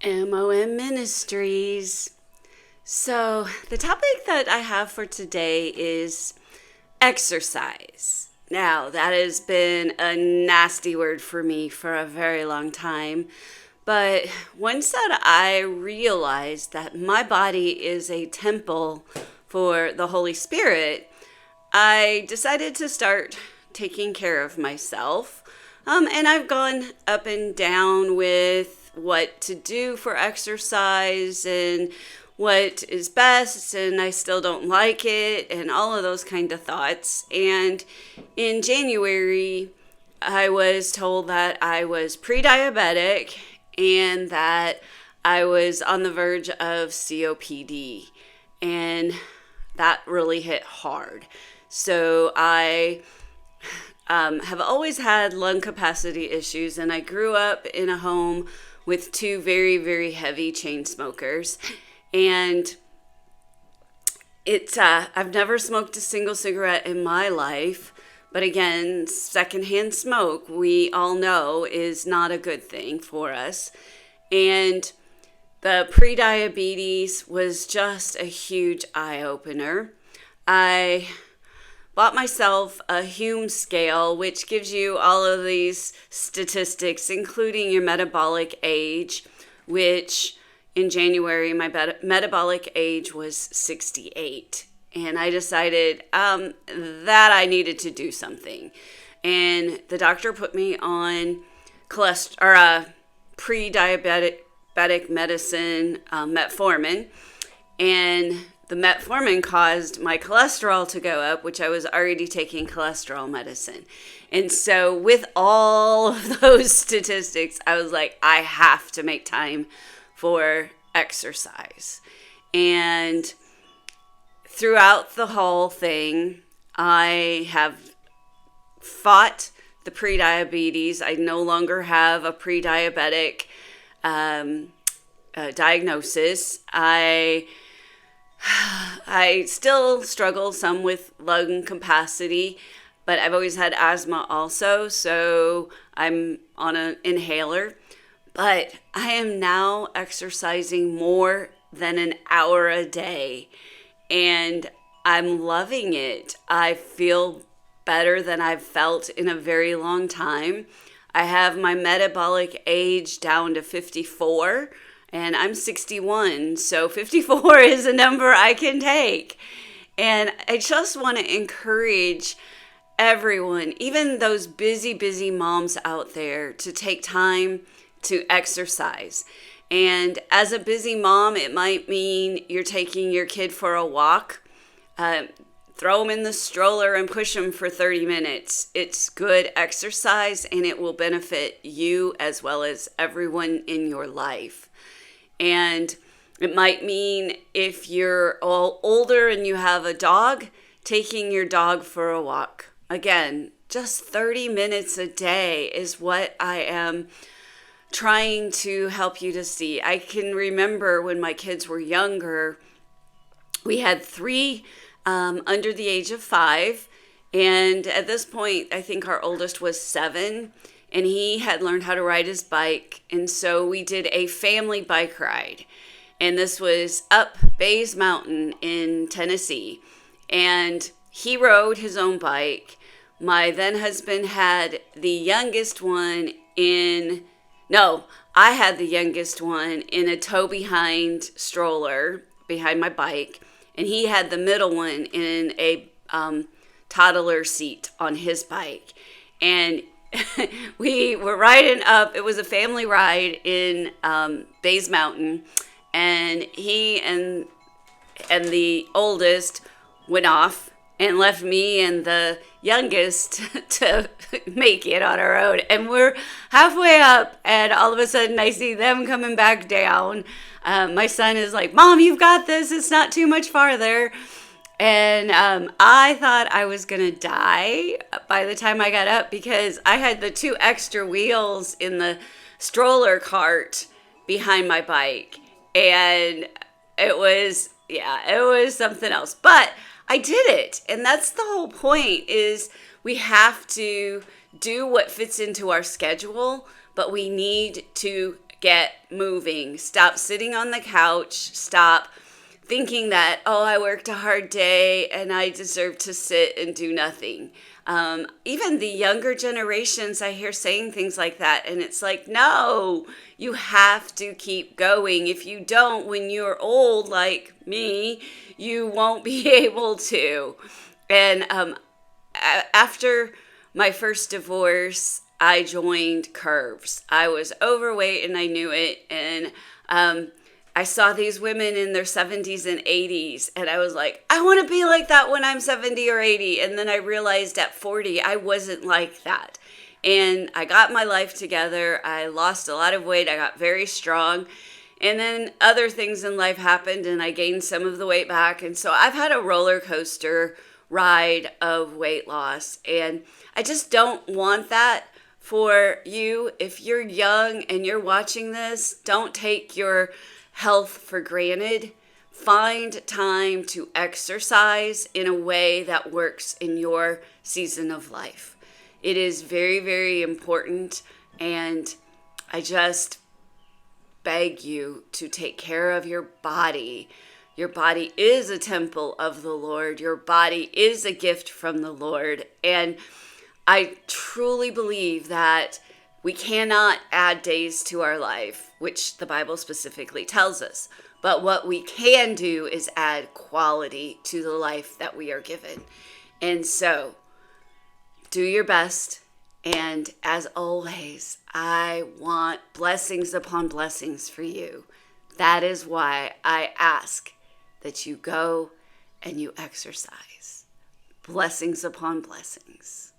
MOM Ministries. So, the topic that I have for today is exercise. Now, that has been a nasty word for me for a very long time. But once that I realized that my body is a temple for the Holy Spirit, I decided to start taking care of myself. And I've gone up and down with what to do for exercise and what is best, and I still don't like it, and all of those kind of thoughts. And in January, I was told that I was pre diabetic and that I was on the verge of COPD. And that really hit hard. So I have always had lung capacity issues, and I grew up in a home with two very, very heavy chain smokers. And I've never smoked a single cigarette in my life. But again, secondhand smoke, we all know, is not a good thing for us. And the pre-diabetes was just a huge eye-opener. I bought myself a Hume scale, which gives you all of these statistics, including your metabolic age, which in January, my metabolic age was 68. And I decided that I needed to do something. And the doctor put me on pre-diabetic medicine, metformin. And the metformin caused my cholesterol to go up, which I was already taking cholesterol medicine. And so with all of those statistics, I was like, I have to make time for exercise. And throughout the whole thing, I have fought the pre-diabetes. I no longer have a pre-diabetic diagnosis. I still struggle some with lung capacity, but I've always had asthma also, so I'm on an inhaler. But I am now exercising more than an hour a day, and I'm loving it. I feel better than I've felt in a very long time. I have my metabolic age down to 54, and I'm 61, so 54 is a number I can take. And I just want to encourage everyone, even those busy, busy moms out there, to take time to exercise. And as a busy mom, it might mean you're taking your kid for a walk. Throw them in the stroller and push them for 30 minutes. It's good exercise, and it will benefit you as well as everyone in your life. And it might mean if you're all older and you have a dog, taking your dog for a walk. Again, just 30 minutes a day is what I am trying to help you to see. I can remember when my kids were younger, we had three under the age of 5. And at this point, I think our oldest was 7. And he had learned how to ride his bike. And so we did a family bike ride. And this was up Bays Mountain in Tennessee. And he rode his own bike. My then husband had the youngest one I had the youngest one in a tow behind stroller behind my bike. And he had the middle one in a toddler seat on his bike. And we were riding up. It was a family ride in Bays Mountain. And he and the oldest went off and left me and the youngest to make it on our own. And we're halfway up, and all of a sudden I see them coming back down. My son is like, "Mom, you've got this. It's not too much farther." And I thought I was going to die by the time I got up, because I had the 2 extra wheels in the stroller cart behind my bike. And it was something else. But I did it. And that's the whole point, is we have to do what fits into our schedule, but we need to get moving. Stop sitting on the couch. Stop thinking that, oh, I worked a hard day and I deserve to sit and do nothing. Even the younger generations, I hear saying things like that. And it's like, no, you have to keep going. If you don't, when you're old like me, you won't be able to. And after my first divorce, I joined Curves. I was overweight and I knew it. And I saw these women in their 70s and 80s, and I was like, I want to be like that when I'm 70 or 80. And then I realized at 40, I wasn't like that. And I got my life together. I lost a lot of weight. I got very strong. And then other things in life happened, and I gained some of the weight back. And so I've had a roller coaster ride of weight loss. And I just don't want that for you. If you're young and you're watching this, don't take your health for granted. Find time to exercise in a way that works in your season of life. It is very, very important, and I just beg you to take care of your body. Your body is a temple of the Lord. Your body is a gift from the Lord, and I truly believe that we cannot add days to our life, which the Bible specifically tells us. But what we can do is add quality to the life that we are given. And so, do your best. And as always, I want blessings upon blessings for you. That is why I ask that you go and you exercise. Blessings upon blessings.